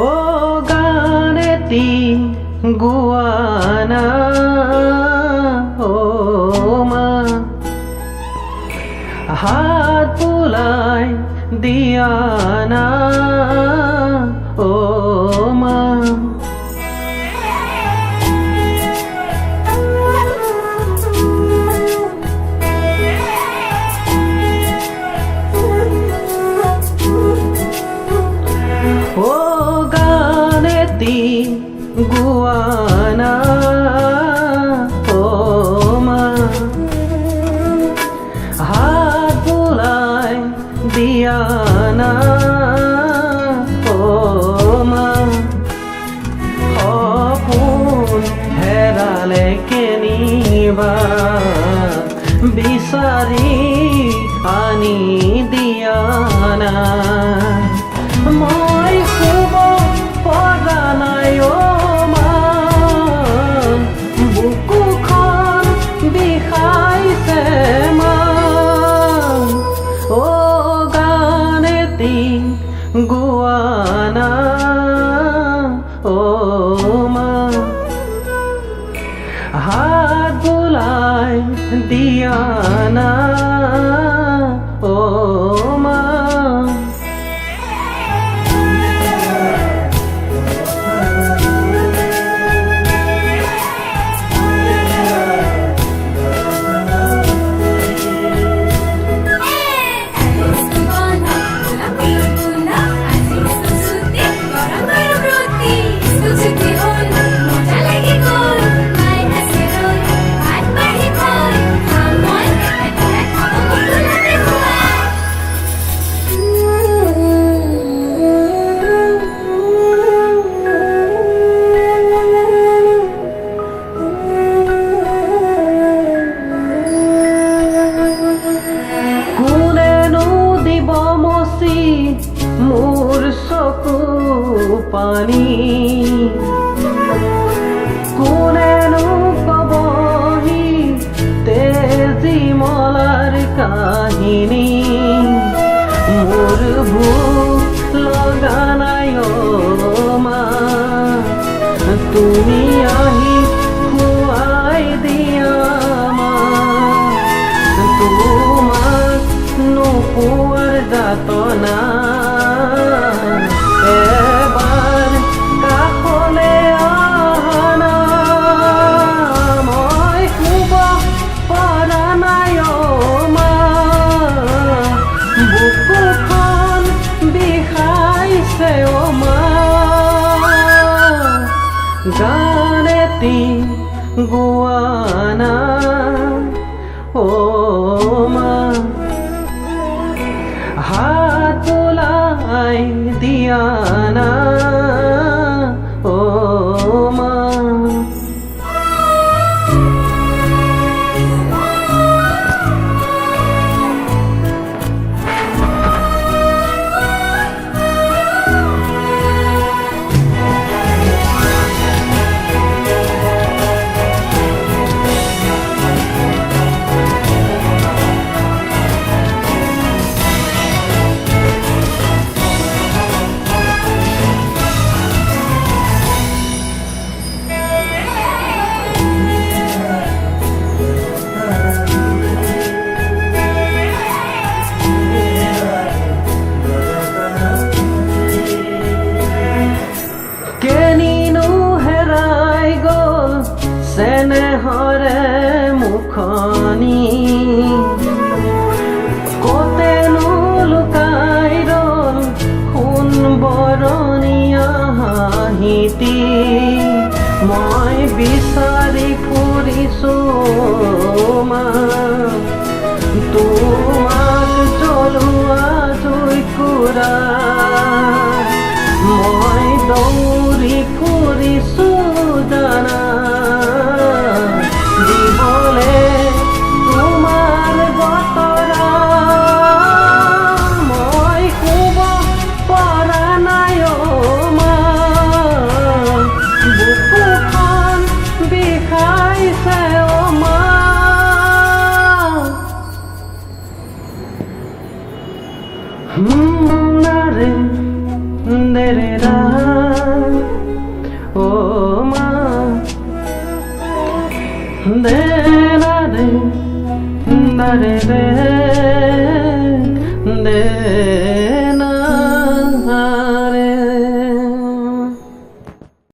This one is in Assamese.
ও গানেতি গোৱানা ও মা হাত বুলাই দিয়া না ও মা ও গানেতি গোৱানা ও মা হাত বুলাই দিয়া না ও মা সপোন হেৰালে কেনিবা বিচাৰি আনি দিয়া না মই শুব পৰা নাই ও মা বুকুখন বিষাইছে মা ও গানেতি গোৱানা ও মা হাত বুলাই দিয়া না ও মা মোৰ চকু পানী কোনেনো কবহি তেজি মলাৰ কাহিনী মোৰ ভোক লগা নাই ও মা তুমি আহি খুৱাই দিয়া মা তোমাক নোপোৱাৰ যাতনা এবাৰ কাষলে আহনা মই শুব পৰা নাই ও মা বুকুখন বিষাইছে ও মা গানেতি গোৱানা ও মা হাত বুলাই দিয়া না ও মা চেনেহৰে মুখনি কতেনো লুকাই ৰল সোণ বৰণীয়া হাঁহিতি মই বিচাৰি ফুৰিছো মা তোমাক জ্বলোৱা জুইকুৰা মই দৌৰি ফুৰিছো জানা দিবলে তোমাৰ বতৰা মই শুব পৰা নাই ও মা বুকুখন বিষাইছে ও মা de na de na de